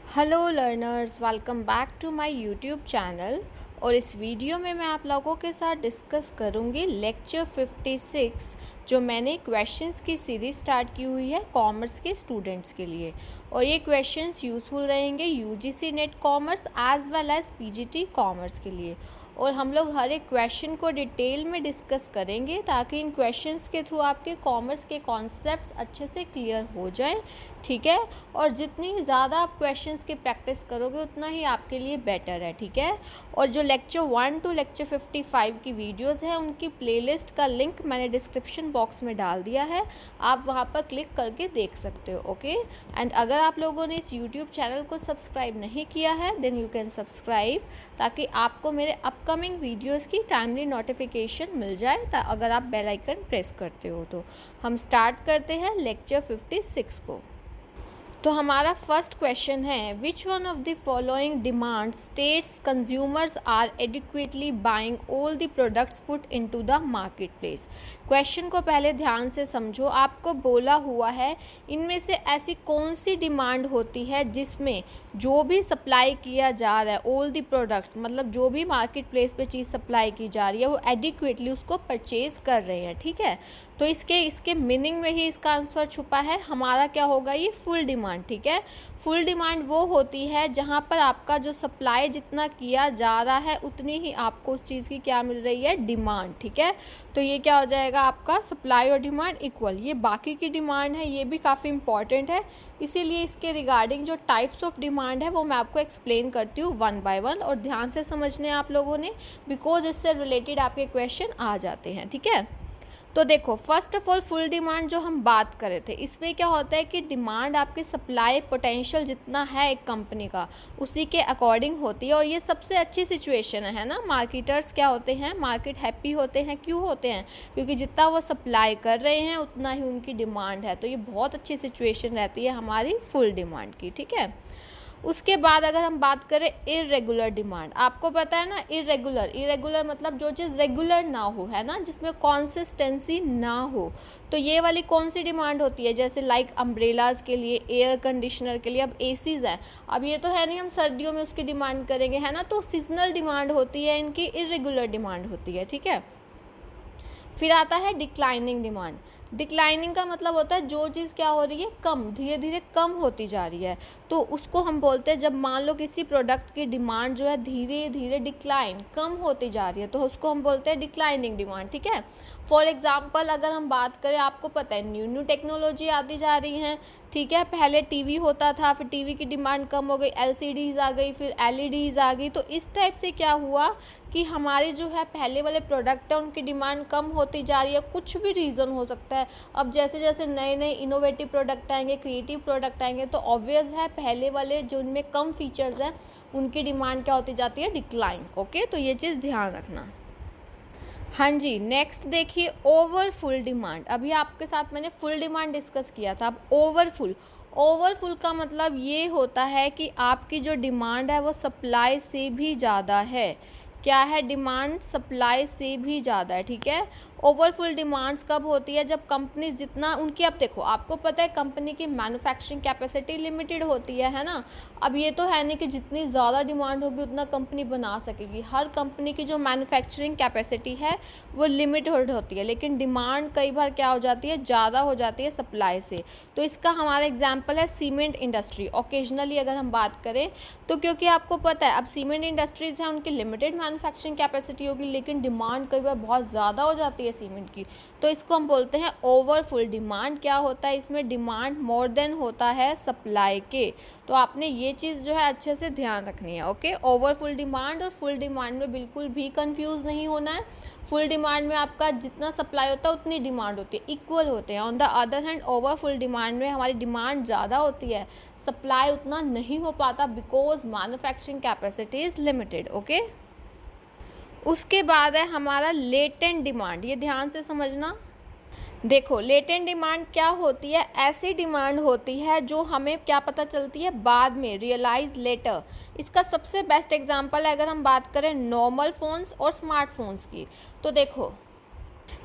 Hello learners, welcome back to my YouTube channel. और इस video में मैं आप लोगों के साथ डिस्कस करूंगी लेक्चर 56, जो मैंने क्वेश्चंस की सीरीज़ स्टार्ट की हुई है कॉमर्स के स्टूडेंट्स के लिए। और ये क्वेश्चंस यूज़फुल रहेंगे UGC net commerce as well as PGT commerce के लिए। और हम लोग हर एक क्वेश्चन को डिटेल में डिस्कस करेंगे ताकि इन क्वेश्चंस के थ्रू आपके कॉमर्स के कॉन्सेप्ट्स अच्छे से क्लियर हो जाएं, ठीक है। और जितनी ज़्यादा आप क्वेश्चंस की प्रैक्टिस करोगे उतना ही आपके लिए बेटर है, ठीक है। और जो लेक्चर 1 टू लेक्चर 55 की वीडियोस है उनकी प्लेलिस्ट का लिंक मैंने डिस्क्रिप्शन बॉक्स में डाल दिया है, आप वहां पर क्लिक करके देख सकते हो, ओके। एंड अगर आप लोगों ने इस यूट्यूब चैनल को सब्सक्राइब नहीं किया है देन यू कैन सब्सक्राइब, ताकि आपको मेरे अपकमिंग वीडियोस की टाइमली नोटिफिकेशन मिल जाए अगर आप बेल आइकन प्रेस करते हो तो। हम स्टार्ट करते हैं लेक्चर 56 को। तो हमारा फर्स्ट क्वेश्चन है, which one of the following demand states consumers are adequately buying all the products put into the market place. Question को पहले ध्यान से समझो। आपको बोला हुआ है इनमें से ऐसी कौन सी डिमांड होती है जिसमें जो भी सप्लाई किया जा रहा है, ऑल द प्रोडक्ट्स मतलब जो भी मार्केट प्लेस पे चीज़ सप्लाई की जा रही है वो एडिक्वेटली उसको परचेज़ कर रहे हैं, ठीक है। तो इसके मीनिंग में ही इसका आंसर छुपा है। हमारा क्या होगा, ये फुल डिमांड, ठीक है। फुल डिमांड वो होती है जहाँ पर आपका जो सप्लाई जितना किया जा रहा है उतनी ही आपको उस चीज़ की क्या मिल रही है, डिमांड, ठीक है। तो ये क्या हो जाएगा आपका, सप्लाई और डिमांड इक्वल। ये बाकी की डिमांड है, ये भी काफ़ी इंपॉर्टेंट है, इसीलिए इसके रिगार्डिंग जो टाइप्स ऑफ डिमांड है वो मैं आपको एक्सप्लेन करती हूँ वन बाय वन, और ध्यान से समझने आप लोगों ने, बिकॉज इससे रिलेटेड आपके क्वेश्चन आ जाते हैं, ठीक है। तो देखो, first of all full demand जो हम बात कर रहे थे, इसमें क्या होता है कि डिमांड आपके सप्लाई पोटेंशियल जितना है एक कंपनी का उसी के अकॉर्डिंग होती है। और ये सबसे अच्छी सिचुएशन है ना। मार्केटर्स क्या होते हैं, मार्केट हैप्पी होते हैं। क्यों होते हैं? क्योंकि जितना वो सप्लाई कर रहे हैं उतना ही उनकी डिमांड है। तो ये बहुत अच्छी सिचुएशन रहती है हमारी फुल डिमांड की, ठीक है। उसके बाद अगर हम बात करें इर्रेगुलर डिमांड, आपको पता है ना, इरेगुलर मतलब जो चीज़ रेगुलर ना हो, है ना, जिसमें कंसिस्टेंसी ना हो। तो ये वाली कौन सी डिमांड होती है, जैसे लाइक अम्ब्रेलाज के लिए, एयर कंडीशनर के लिए। अब एसीज हैं, अब ये तो है नहीं हम सर्दियों में उसकी डिमांड करेंगे, है ना। तो सीजनल डिमांड होती है इनकी, इरेगुलर डिमांड होती है, ठीक है। फिर आता है डिक्लाइनिंग डिमांड। डिक्लाइनिंग का मतलब होता है जो चीज़ क्या हो रही है, कम, धीरे धीरे कम होती जा रही है। तो उसको हम बोलते हैं, जब मान लो किसी प्रोडक्ट की डिमांड जो है धीरे धीरे डिक्लाइन, कम होती जा रही है, तो उसको हम बोलते हैं डिक्लाइनिंग डिमांड, ठीक है। फॉर एग्जांपल अगर हम बात करें, आपको पता है न्यू न्यू टेक्नोलॉजी आती जा रही हैं, ठीक है। पहले टीवी होता था, फिर टीवी की डिमांड कम हो गई, एलसीडीज़ आ गई, फिर एलईडीज़ आ गई। तो इस टाइप से क्या हुआ कि हमारे जो है पहले वाले प्रोडक्ट है उनकी डिमांड कम होती जा रही है। कुछ भी रीज़न हो सकता है। अब जैसे जैसे नए नए इनोवेटिव प्रोडक्ट आएंगे, क्रिएटिव प्रोडक्ट आएंगे, तो ऑब्वियस है पहले वाले जो उनमें कम फीचर्स हैं उनकी डिमांड क्या होती जाती है, डिक्लाइन, ओके। तो ये चीज़ ध्यान रखना। हाँ जी, नेक्स्ट देखिए, ओवरफुल डिमांड। अभी आपके साथ मैंने फुल डिमांड डिस्कस किया था, अब ओवरफुल का मतलब ये होता है कि आपकी जो डिमांड है वो सप्लाई से भी ज़्यादा है। क्या है, डिमांड सप्लाई से भी ज़्यादा है, ठीक है। ओवरफुल डिमांड्स कब होती है, जब कंपनी जितना उनकी, अब देखो आपको पता है कंपनी की मैन्युफैक्चरिंग कैपेसिटी लिमिटेड होती है ना। अब ये तो है नहीं कि जितनी ज़्यादा डिमांड होगी उतना कंपनी बना सकेगी। हर कंपनी की जो मैन्युफैक्चरिंग कैपेसिटी है वो लिमिटेड होती है, लेकिन डिमांड कई बार क्या हो जाती है, ज़्यादा हो जाती है सप्लाई से। तो इसका हमारा एग्जाम्पल है सीमेंट इंडस्ट्री। ओकेजनली अगर हम बात करें तो, क्योंकि आपको पता है अब सीमेंट इंडस्ट्रीज़ हैं, उनकी लिमिटेड मैन्युफैक्चरिंग कैपेसिटी होगी, लेकिन डिमांड कई बार बहुत ज़्यादा हो जाती है सीमेंट की। तो इसको हम बोलते हैं ओवरफुल डिमांड। क्या होता है इसमें, डिमांड मोर देन होता है सप्लाई के। तो आपने ये चीज़ जो है अच्छे से ध्यान रखनी है, ओके। ओवरफुल डिमांड और फुल डिमांड में बिल्कुल भी कंफ्यूज नहीं होना है। फुल डिमांड में आपका जितना सप्लाई होता है उतनी डिमांड होती है, इक्वल होते हैं। On the other hand overfull demand में हमारी डिमांड ज़्यादा होती है, सप्लाई उतना नहीं हो पाता, because manufacturing capacity is limited, okay. उसके बाद है हमारा लेटेंट डिमांड। ये ध्यान से समझना। देखो, लेटेंट डिमांड क्या होती है, ऐसी डिमांड होती है जो हमें क्या पता चलती है बाद में, रियलाइज लेटर। इसका सबसे बेस्ट एग्जांपल है अगर हम बात करें नॉर्मल फ़ोन्स और स्मार्टफोन्स की। तो देखो,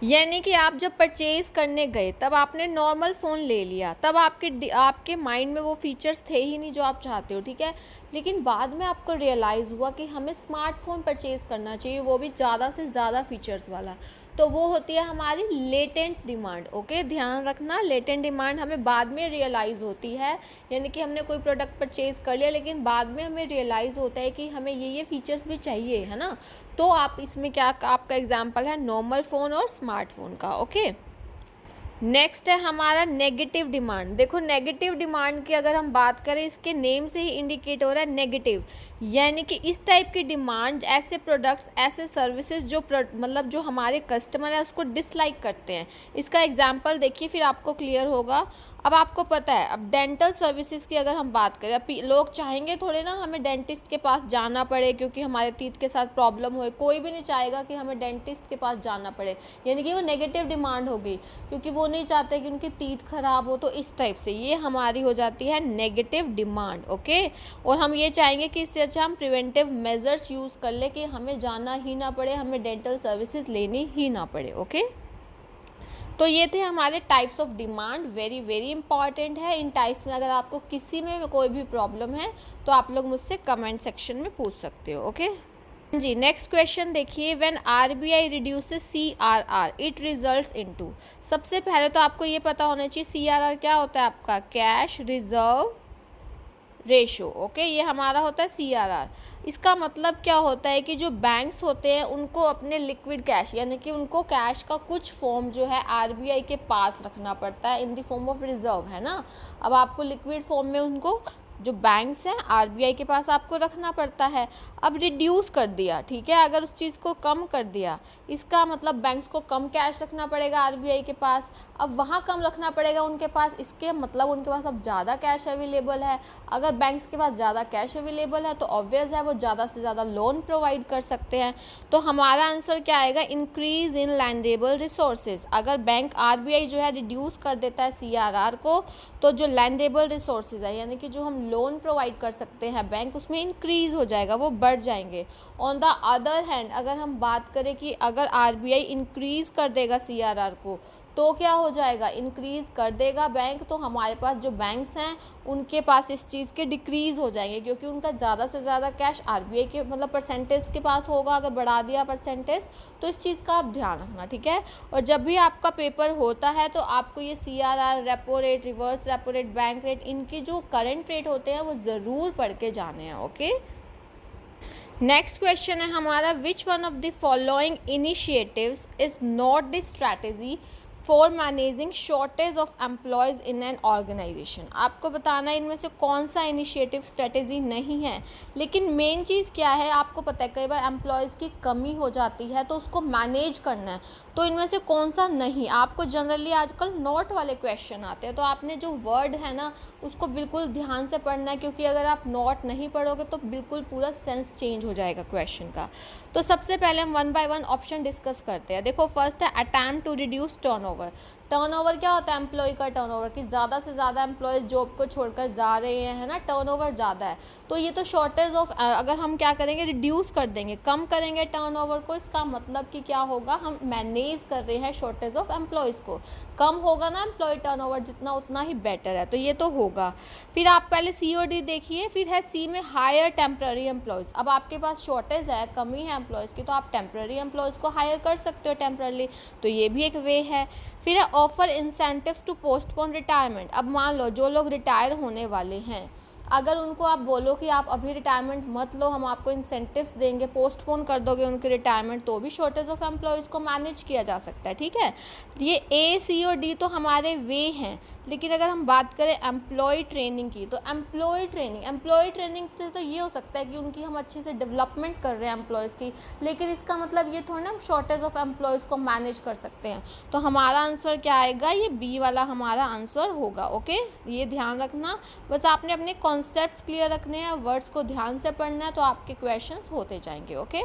यानी कि आप जब परचेज़ करने गए तब आपने नॉर्मल फ़ोन ले लिया, तब आपके माइंड में वो फ़ीचर्स थे ही नहीं जो आप चाहते हो, ठीक है। लेकिन बाद में आपको रियलाइज़ हुआ कि हमें स्मार्टफ़ोन परचेज़ करना चाहिए, वो भी ज़्यादा से ज़्यादा फ़ीचर्स वाला। तो वो होती है हमारी लेटेंट डिमांड। ओके, ध्यान रखना, लेटेंट डिमांड हमें बाद में रियलाइज़ होती है। यानी कि हमने कोई प्रोडक्ट परचेज़ कर लिया लेकिन बाद में हमें रियलाइज़ होता है कि हमें ये फ़ीचर्स भी चाहिए, है ना। तो आप इसमें क्या, आपका एग्जांपल है नॉर्मल फ़ोन और स्मार्टफ़ोन का। ओके, नेक्स्ट है हमारा नेगेटिव डिमांड। देखो, नेगेटिव डिमांड की अगर हम बात करें, इसके नेम से ही इंडिकेट हो रहा है नेगेटिव। यानी कि इस टाइप की डिमांड ऐसे प्रोडक्ट्स, ऐसे सर्विसेज जो मतलब जो हमारे कस्टमर है उसको डिसलाइक करते हैं। इसका एग्जांपल देखिए, फिर आपको क्लियर होगा। अब आपको पता है, अब डेंटल सर्विसेज की अगर हम बात करें, अब लोग चाहेंगे थोड़े ना हमें डेंटिस्ट के पास जाना पड़े क्योंकि हमारे टीथ के साथ प्रॉब्लम हो। कोई भी नहीं चाहेगा कि हमें डेंटिस्ट के पास जाना पड़े, यानी कि वो नेगेटिव डिमांड होगी, क्योंकि वो नहीं चाहते कि उनकी टीथ खराब हो। तो इस टाइप से ये हमारी हो जाती है नेगेटिव डिमांड। ओके, और हम ये चाहेंगे कि इससे अच्छा हम प्रिवेंटिव मेजर्स यूज़ कर ले कि हमें जाना ही ना पड़े, हमें डेंटल सर्विसेज लेनी ही ना पड़े। ओके, तो ये थे हमारे types of demand, very very important है। इन टाइप्स में अगर आपको किसी में कोई भी प्रॉब्लम है तो आप लोग मुझसे कमेंट सेक्शन में पूछ सकते हो। ओके जी, नेक्स्ट क्वेश्चन देखिए, when RBI reduces CRR it results into. सबसे पहले तो आपको ये पता होना चाहिए सीआरआर क्या होता है, आपका कैश रिजर्व रेशो। ओके, ये हमारा होता है सीआरआर। इसका मतलब क्या होता है कि जो बैंक्स होते हैं उनको अपने लिक्विड कैश, यानी कि उनको कैश का कुछ फॉर्म जो है आरबीआई के पास रखना पड़ता है in the form of reserve, है ना। अब आपको लिक्विड फॉर्म में उनको जो बैंक्स हैं आरबीआई के पास आपको रखना पड़ता है। अब रिड्यूस कर दिया, ठीक है, अगर उस चीज़ को कम कर दिया, इसका मतलब बैंक्स को कम कैश रखना पड़ेगा आरबीआई के पास। अब वहाँ कम रखना पड़ेगा उनके पास, इसके मतलब उनके पास अब ज़्यादा कैश अवेलेबल है। अगर बैंक्स के पास ज़्यादा कैश अवेलेबल है तो ऑब्वियस है वो ज़्यादा से ज़्यादा लोन प्रोवाइड कर सकते हैं। तो हमारा आंसर क्या आएगा, इंक्रीज इन लैंडेबल रिसोर्सेज। अगर बैंक आरबीआई जो है रिड्यूस कर देता है सीआरआर को, तो जो लैंडेबल रिसोर्सेज है, यानी कि जो हम लोन प्रोवाइड कर सकते हैं बैंक, उसमें इंक्रीज़ हो जाएगा, वो बढ़ जाएंगे। ऑन द अदर हैंड अगर हम बात करें कि अगर आरबीआई इंक्रीज़ कर देगा सीआरआर को, तो क्या हो जाएगा, इंक्रीज़ कर देगा बैंक, तो हमारे पास जो बैंक्स हैं उनके पास इस चीज़ के डिक्रीज़ हो जाएंगे, क्योंकि उनका ज़्यादा से ज़्यादा कैश आरबीआई के मतलब परसेंटेज के पास होगा। अगर बढ़ा दिया परसेंटेज, तो इस चीज़ का आप ध्यान रखना, ठीक है। और जब भी आपका पेपर होता है तो आपको ये CRR, repo rate, reverse repo rate, bank rate, इनके जो करंट रेट होते हैं वो ज़रूर पढ़ के जाने हैं। ओके, नेक्स्ट क्वेश्चन है हमारा, which one of the following initiatives is not the strategy for managing shortage of employees in an organisation. आपको बताना है इनमें से कौन सा इनिशिएटिव स्ट्रेटेजी नहीं है। लेकिन मेन चीज़ क्या है, आपको पता है कई बार एम्प्लॉयज़ की कमी हो जाती है तो उसको मैनेज करना है। तो इनमें से कौन सा नहीं, आपको जनरली आजकल नॉट वाले क्वेश्चन आते हैं, तो आपने जो वर्ड है ना उसको बिल्कुल ध्यान से पढ़ना है, क्योंकि अगर आप नॉट नहीं पढ़ोगे तो बिल्कुल पूरा सेंस चेंज हो जाएगा क्वेश्चन का। तो सबसे पहले हम one by one option discuss करते हैं। देखो, फर्स्ट है attempt to reduce turnover. Turnover क्या होता है, एम्प्लॉय का टर्नओवर, कि ज़्यादा से ज़्यादा एम्प्लॉयज़ जॉब को छोड़कर जा रहे हैं, है ना, टर्नओवर ज़्यादा है। तो ये तो शॉर्टेज ऑफ, अगर हम क्या करेंगे, रिड्यूस कर देंगे, कम करेंगे टर्नओवर को, इसका मतलब कि क्या होगा, हम मैनेज कर रहे हैं शॉर्टेज ऑफ एम्प्लॉयज़ को। कम होगा ना एम्प्लॉय टर्नओवर जितना, उतना ही बेटर है, तो ये तो होगा। फिर आप पहले सी और डी देखिए, फिर है सी में हायर टेम्प्रेरी एम्प्लॉयज़। अब आपके पास शॉर्टेज है, कमी है एम्प्लॉयज़ की, तो आप टेम्प्रेरी एम्प्लॉयज़ को हायर कर सकते हो टेम्प्रेरली, तो ये भी एक वे है। फिर है offer incentives to postpone retirement. अब मान लो जो लोग रिटायर होने वाले हैं, अगर उनको आप बोलो कि आप अभी रिटायरमेंट मत लो, हम आपको इंसेंटिव्स देंगे, पोस्टपोन कर दोगे उनकी रिटायरमेंट, तो भी शॉर्टेज ऑफ एम्प्लॉयज़ को मैनेज किया जा सकता है, ठीक है। ये ए, सी और डी तो हमारे वे हैं। लेकिन अगर हम बात करें एम्प्लॉय ट्रेनिंग की, तो एम्प्लॉय ट्रेनिंग से तो ये हो सकता है कि उनकी हम अच्छे से डेवलपमेंट कर रहे हैं एम्प्लॉयज़ की, लेकिन इसका मतलब ये थोड़ा ना हम शॉर्टेज ऑफ एम्प्लॉयज़ को मैनेज कर सकते हैं। तो हमारा आंसर क्या आएगा, ये बी वाला हमारा आंसर होगा। ओके, ये ध्यान रखना, बस आपने अपने कॉन्सेप्ट्स क्लियर रखने हैं, वर्ड्स को ध्यान से पढ़ना है, तो आपके क्वेश्चंस होते जाएंगे। ओके,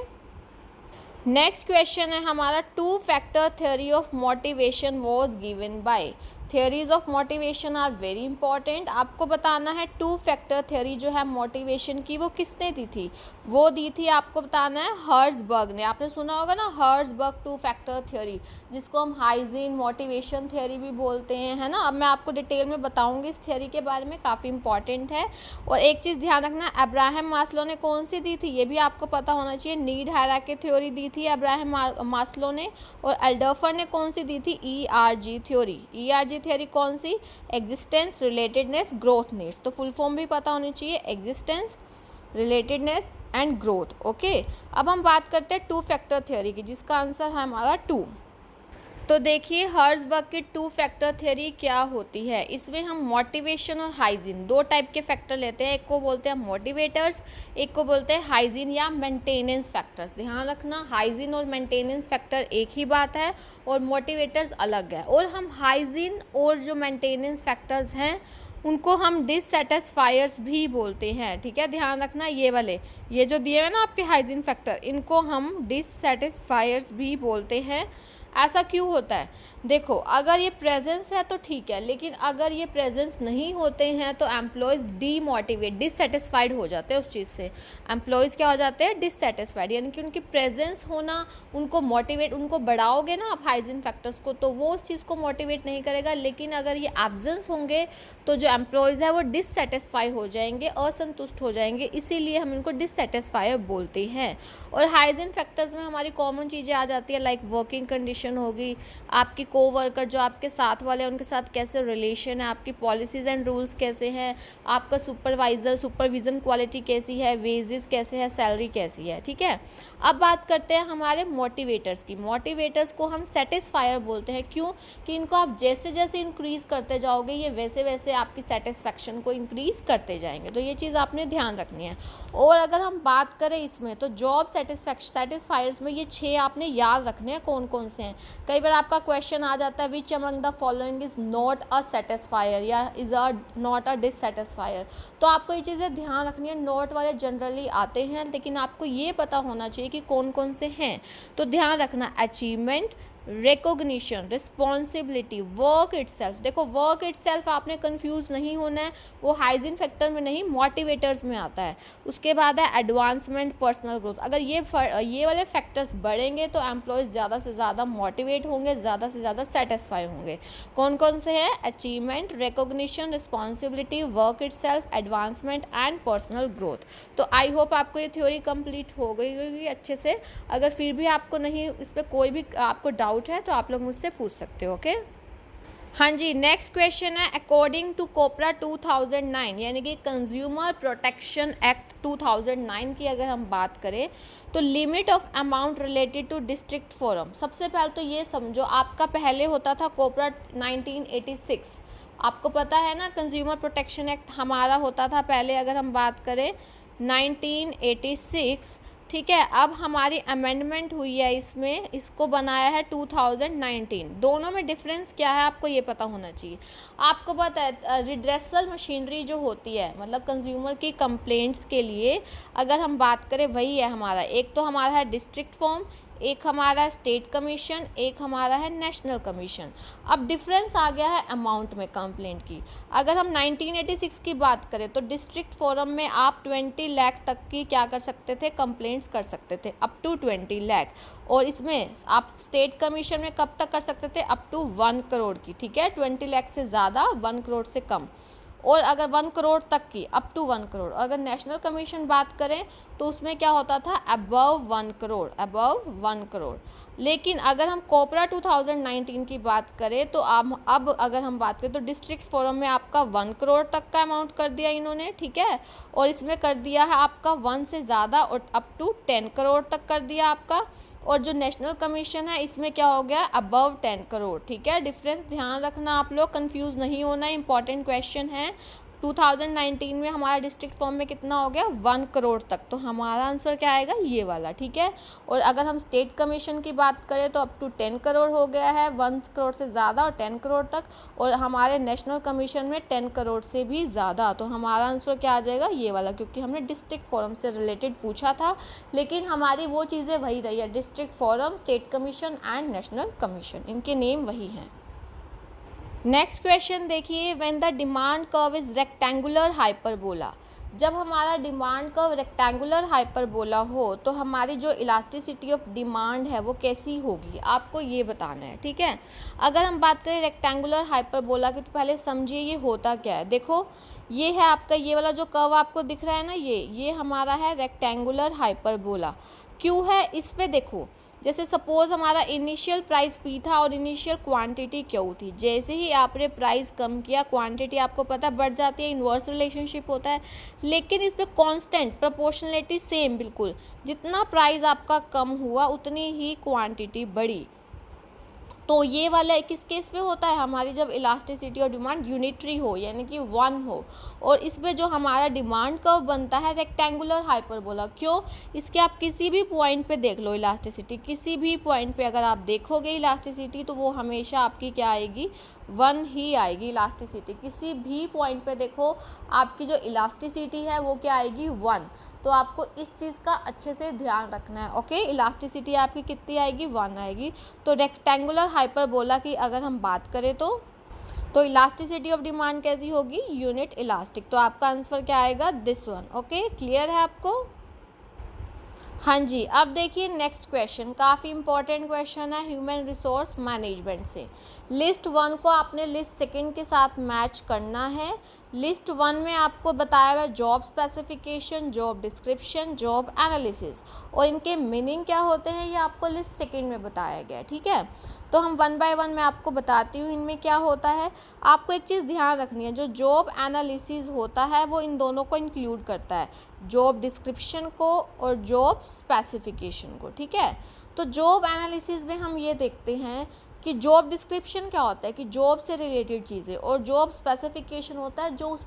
नेक्स्ट क्वेश्चन है हमारा, two factor theory of motivation was given by. Theories of motivation are very important. आपको बताना है टू फैक्टर थ्योरी जो है मोटिवेशन की, वो किसने दी थी? वो दी थी, आपको बताना है, हर्ट्ज़बर्ग ने। आपने सुना होगा ना हर्ट्ज़बर्ग टू फैक्टर थ्योरी, जिसको हम हाइजीन मोटिवेशन थ्योरी भी बोलते हैं, है ना। अब मैं आपको डिटेल में बताऊंगी इस थ्योरी के बारे में, काफ़ी इंपॉर्टेंट है। और एक चीज़ ध्यान रखना, अब्राहम मास्लो ने कौन सी दी थी, ये भी आपको पता होना चाहिए। नीड हायरार्की थ्योरी दी थी अब्राहम मास्लो ने। और एल्डोफर ने कौन सी दी थी? ERG theory. ERG थ्योरी कौन सी? Existence, relatedness, growth needs. तो फुल फॉर्म भी पता होनी चाहिए, existence, relatedness and growth. Okay, अब हम बात करते हैं टू फैक्टर थ्योरी की, जिसका आंसर है हमारा 2। तो देखिए हर्ट्ज़बर्ग की टू फैक्टर थ्योरी क्या होती है। इसमें हम मोटिवेशन और हाइजीन दो टाइप के फैक्टर लेते हैं। एक को बोलते हैं मोटिवेटर्स, एक को बोलते हैं हाइजीन या मेंटेनेंस फैक्टर्स। ध्यान रखना, हाइजीन और मेंटेनेंस फैक्टर एक ही बात है और मोटिवेटर्स अलग है। और हम हाइजीन और जो मेंटेनेंस फैक्टर्स हैं उनको हम डिससेटिस्फायर्स भी बोलते हैं। ठीक है, ध्यान रखना, ये वाले, ये जो दिए हुए ना आपके हाइजीन फैक्टर, इनको हम डिससेटिस्फायर्स भी बोलते हैं। ऐसा क्यों होता है? देखो, अगर ये प्रेजेंस है तो ठीक है, लेकिन अगर ये प्रेजेंस नहीं होते हैं तो एम्प्लॉयज़ डीमोटिवेट, डिससेटिस्फाइड हो जाते हैं उस चीज़ से। एम्प्लॉयज़ क्या हो जाते हैं? डिससेटिस्फाइड, यानी कि उनकी प्रेजेंस होना उनको मोटिवेट, उनको बढ़ाओगे ना आप हाइजीन फैक्टर्स को, तो वो उस चीज़ को मोटिवेट नहीं करेगा। लेकिन अगर ये एब्सेंस होंगे तो जो एम्प्लॉयज़ है वो डिससेटिस्फाई हो जाएंगे, असंतुष्ट हो जाएंगे, इसीलिए हम इनको डिससेटिस्फायर बोलते हैं। और हाइजीन फैक्टर्स में हमारी कॉमन चीज़ें आ जाती है, लाइक वर्किंग कंडीशन होगी, आपकी कोवर्कर जो आपके साथ वाले हैं उनके साथ कैसे रिलेशन है, आपकी पॉलिसीज़ एंड रूल्स कैसे हैं, आपका सुपरविज़न क्वालिटी कैसी है, वेजेस कैसे है, सैलरी कैसी है। ठीक है, अब बात करते हैं हमारे मोटिवेटर्स की। मोटिवेटर्स को हम सेटिस्फायर बोलते हैं। क्यों? कि इनको आप जैसे जैसे इंक्रीज़ करते जाओगे, ये वैसे वैसे आपकी सेटिस्फैक्शन को इंक्रीज़ करते जाएंगे। तो ये चीज़ आपने ध्यान रखनी है। और अगर हम बात करें इसमें, तो जॉब सेटिस्फायर्स में ये 6 आपने याद रखने हैं कौन कौन से हैं। कई बार आपका क्वेश्चन आ जाता है, which among the following is not a satisfier या इज़ अ नॉट अ डिससेटिस्फायर। तो आपको ये चीज़ें ध्यान रखनी है। नॉट वाले जनरली आते हैं, लेकिन आपको ये पता होना चाहिए कि कौन कौन से हैं। तो ध्यान रखना, achievement, recognition, responsibility, work itself. देखो, वर्क इटसेल्फ आपने कंफ्यूज नहीं होना है, वो हाइजीन फैक्टर में नहीं, मोटिवेटर्स में आता है। उसके बाद है एडवांसमेंट, पर्सनल ग्रोथ। अगर ये वाले फैक्टर्स बढ़ेंगे तो एम्प्लॉयज़ ज़्यादा से ज़्यादा मोटिवेट होंगे, ज़्यादा से ज़्यादा सेटिस्फाई होंगे। कौन कौन से हैं? Achievement, recognition, responsibility, work itself, advancement and personal growth. तो आई होप आपको ये थ्योरी कंप्लीट हो गई होगी अच्छे से। अगर फिर भी आपको नहीं, इस पर कोई भी आपको डाउट है तो आप लोग मुझसे पूछ सकते हो। ओके, हाँ जी, नेक्स्ट क्वेश्चन है, अकॉर्डिंग टू कोपरा 2009 यानी कि कंज्यूमर प्रोटेक्शन एक्ट 2009 की अगर हम बात करें, तो limit of amount related to district forum. सबसे पहले तो ये समझो, आपका पहले होता था कोपरा 1986, आपको पता है ना, कंज्यूमर प्रोटेक्शन एक्ट हमारा होता था पहले, अगर हम बात करें 1986। ठीक है, अब हमारी अमेंडमेंट हुई है इसमें, इसको बनाया है 2019। दोनों में डिफरेंस क्या है आपको ये पता होना चाहिए। आपको पता है रिड्रेसल मशीनरी जो होती है, मतलब कंज्यूमर की कंप्लेंट्स के लिए अगर हम बात करें, वही है हमारा, एक तो हमारा है डिस्ट्रिक्ट फॉर्म, एक हमारा है स्टेट कमीशन, एक हमारा है नेशनल कमीशन। अब डिफरेंस आ गया है अमाउंट में कंप्लेंट की। अगर हम 1986 की बात करें तो डिस्ट्रिक्ट फोरम में आप 20 लाख तक की क्या कर सकते थे, कंप्लेंट्स कर सकते थे, अप टू 20 लाख। और इसमें आप स्टेट कमीशन में कब तक कर सकते थे, अप टू 1 करोड़ की। ठीक है, 20 लाख से ज़्यादा, 1 करोड़ से कम। और अगर 1 करोड़ तक की, अप टू 1 करोड़। अगर नेशनल कमीशन बात करें तो उसमें क्या होता था, अबव 1 करोड़, अबव 1 करोड़। लेकिन अगर हम कोपरा 2019 की बात करें तो अब अगर हम बात करें तो डिस्ट्रिक्ट फोरम में आपका 1 करोड़ तक का अमाउंट कर दिया इन्होंने। ठीक है, और इसमें कर दिया है आपका 1 से ज़्यादा और अप टू 10 करोड़ तक कर दिया आपका। और जो नेशनल कमीशन है इसमें क्या हो गया, अबव 10 करोड़। ठीक है, डिफरेंस ध्यान रखना, आप लोग कंफ्यूज नहीं होना, इंपॉर्टेंट क्वेश्चन है। 2019 में हमारा डिस्ट्रिक्ट फॉर्म में कितना हो गया, 1 करोड़ तक, तो हमारा आंसर क्या आएगा, ये वाला। ठीक है, और अगर हम स्टेट कमीशन की बात करें तो अप टू 10 करोड़ हो गया है, 1 करोड़ से ज़्यादा और 10 करोड़ तक। और हमारे नेशनल कमीशन में 10 करोड़ से भी ज़्यादा। तो हमारा आंसर क्या आ जाएगा, ये वाला, क्योंकि हमने डिस्ट्रिक्ट फोरम से रिलेटेड पूछा था, लेकिन हमारी वो चीज़ें वही रही है, district forum, state commission and national commission, इनके नेम वही हैं। नेक्स्ट क्वेश्चन देखिए, when the demand curve is rectangular hyperbola. जब हमारा डिमांड कर्व रेक्टेंगुलर हाइपरबोला हो तो हमारी जो इलास्टिसिटी ऑफ डिमांड है वो कैसी होगी, आपको ये बताना है। ठीक है, अगर हम बात करें रेक्टेंगुलर हाइपरबोला की तो पहले समझिए ये होता क्या है। देखो, ये है आपका ये वाला जो कर्व आपको दिख रहा है ना, ये हमारा है रेक्टेंगुलर हाइपरबोला। क्यों है इस पे देखो, जैसे सपोज़ हमारा इनिशियल प्राइस पी था और इनिशियल क्वांटिटी क्यू थी। जैसे ही आपने प्राइस कम किया क्वांटिटी आपको पता बढ़ जाती है, इन्वर्स रिलेशनशिप होता है। लेकिन इस पर कांस्टेंट प्रोपोर्शनलिटी सेम बिल्कुल, जितना प्राइस आपका कम हुआ उतनी ही क्वांटिटी बढ़ी। तो ये वाला किस केस पे होता है, हमारी जब इलास्टिसिटी और डिमांड यूनिटरी हो यानी कि वन हो। और इसमें जो हमारा डिमांड कर्व बनता है रेक्टेंगुलर हाइपरबोला। क्यों, इसके आप किसी भी पॉइंट पे देख लो इलास्टिसिटी, किसी भी पॉइंट पे अगर आप देखोगे इलास्टिसिटी तो वो हमेशा आपकी क्या आएगी, वन ही आएगी इलास्टिसिटी। किसी भी पॉइंट पे देखो आपकी जो इलास्टिसिटी है वो क्या आएगी, वन। तो आपको इस चीज़ का अच्छे से ध्यान रखना है। ओके, इलास्टिसिटी आपकी कितनी आएगी, वन आएगी। तो रेक्टेंगुलर हाइपरबोला की अगर हम बात करें तो इलास्टिसिटी ऑफ डिमांड कैसी होगी, यूनिट इलास्टिक। तो आपका आंसर क्या आएगा, दिस वन। ओके, क्लियर है आपको। हाँ जी, अब देखिए नेक्स्ट क्वेश्चन, काफ़ी इंपॉर्टेंट क्वेश्चन है ह्यूमन रिसोर्स मैनेजमेंट से। लिस्ट वन को आपने लिस्ट सेकंड के साथ मैच करना है। लिस्ट वन में आपको बताया हुआ job specification, job description, job analysis और इनके मीनिंग क्या होते हैं ये आपको लिस्ट सेकंड में बताया गया। ठीक है, तो हम वन बाय वन मैं आपको बताती हूँ इनमें क्या होता है। आपको एक चीज़ ध्यान रखनी है, जो जॉब एनालिसिस होता है वो इन दोनों को इंक्लूड करता है, जॉब डिस्क्रिप्शन को और जॉब स्पेसिफिकेशन को। ठीक है, तो जॉब एनालिसिस में हम ये देखते हैं कि जॉब डिस्क्रिप्शन क्या होता है कि जॉब से रिलेटेड चीज़ें, और जॉब स्पेसिफिकेशन होता है जो उस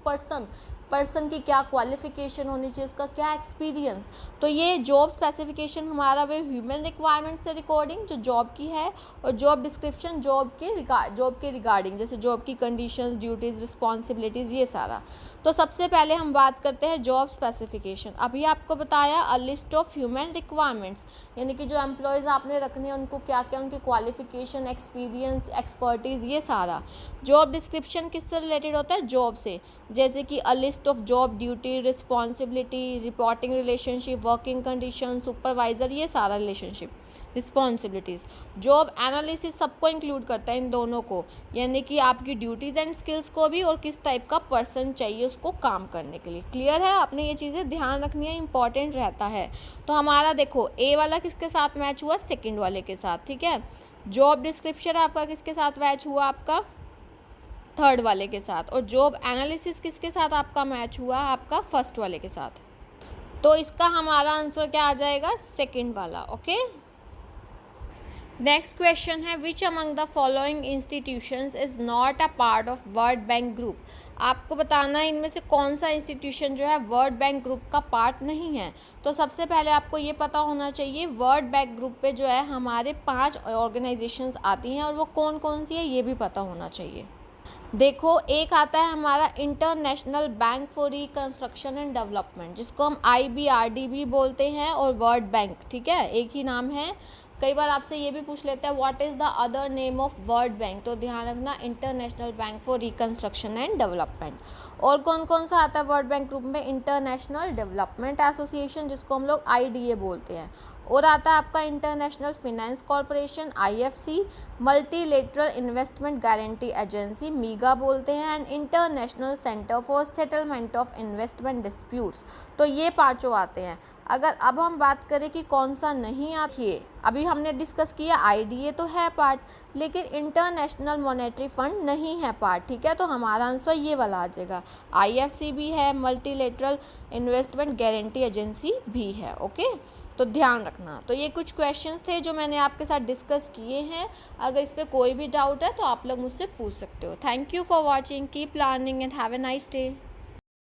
पर्सन की क्या क्वालिफिकेशन होनी चाहिए, उसका क्या एक्सपीरियंस। तो ये जॉब स्पेसिफिकेशन हमारा वो ह्यूमन रिक्वायरमेंट से रिकॉर्डिंग जो जॉब की है, और जॉब डिस्क्रिप्शन जॉब के रिगार्डिंग, जैसे जॉब की कंडीशंस, ड्यूटीज़, रिस्पॉन्सिबिलिटीज़, ये सारा। तो सबसे पहले हम बात करते हैं जॉब स्पेसिफिकेशन। अभी आपको बताया a list of human requirements, यानी कि जो एम्प्लॉयज़ आपने रखने हैं उनको क्या क्या उनकी क्वालिफिकेशन, एक्सपीरियंस, एक्सपर्टीज़, ये सारा। जॉब डिस्क्रिप्शन किससे रिलेटेड होता है, जॉब से, जैसे कि a list of job duty, responsibility, reporting relationship, working condition, supervisor, ये सारा रिलेशनशिप, रिस्पॉन्सिबिलिटीज़। जॉब एनालिसिस सबको इंक्लूड करता है, इन दोनों को, यानी कि आपकी ड्यूटीज़ एंड स्किल्स को भी और किस टाइप का पर्सन चाहिए उसको काम करने के लिए। क्लियर है, आपने ये चीज़ें ध्यान रखनी है, इंपॉर्टेंट रहता है। तो हमारा देखो ए वाला किसके साथ मैच हुआ, सेकंड वाले के साथ। ठीक है, जॉब डिस्क्रिप्शन आपका किसके साथ मैच हुआ, आपका थर्ड वाले के साथ, और जॉब एनालिसिस किसके साथ आपका मैच हुआ, आपका फर्स्ट वाले के साथ। तो इसका हमारा आंसर क्या आ जाएगा, सेकंड वाला। ओके, नेक्स्ट क्वेश्चन है, which among the following institutions is not a part of world bank group. आपको बताना है इनमें से कौन सा इंस्टीट्यूशन जो है वर्ल्ड बैंक ग्रुप का पार्ट नहीं है। तो सबसे पहले आपको ये पता होना चाहिए वर्ल्ड बैंक ग्रुप पे जो है हमारे 5 ऑर्गेनाइजेशंस आती हैं, और वो कौन कौन सी है ये भी पता होना चाहिए। देखो, एक आता है हमारा international bank for reconstruction and development, जिसको हम IBRD बोलते हैं, और वर्ल्ड बैंक। ठीक है, एक ही नाम है। कई बार आपसे ये भी पूछ लेते हैं what is the other name of world bank, तो ध्यान रखना international bank for reconstruction and development. और कौन कौन सा आता है वर्ल्ड बैंक ग्रुप में, इंटरनेशनल डेवलपमेंट एसोसिएशन, जिसको हम लोग IDA बोलते हैं, और आता है आपका international finance corporation IFC, multilateral investment guarantee agency MIGA बोलते हैं, and international centre for settlement of investment disputes. तो ये पांचों आते हैं। अगर अब हम बात करें कि कौन सा नहीं आती है, अभी हमने डिस्कस किया IDA तो है पार्ट, लेकिन इंटरनेशनल मॉनेटरी फंड नहीं है पार्ट। ठीक है, तो हमारा आंसर ये वाला आ जाएगा, IFC भी है, मल्टीलेटरल इन्वेस्टमेंट गारंटी एजेंसी भी है। ओके, तो ध्यान रखना। तो ये कुछ क्वेश्चंस थे जो मैंने आपके साथ डिस्कस किए हैं। अगर इस पर कोई भी डाउट है तो आप लोग मुझसे पूछ सकते हो। Thank you for watching, keep learning and have a nice day.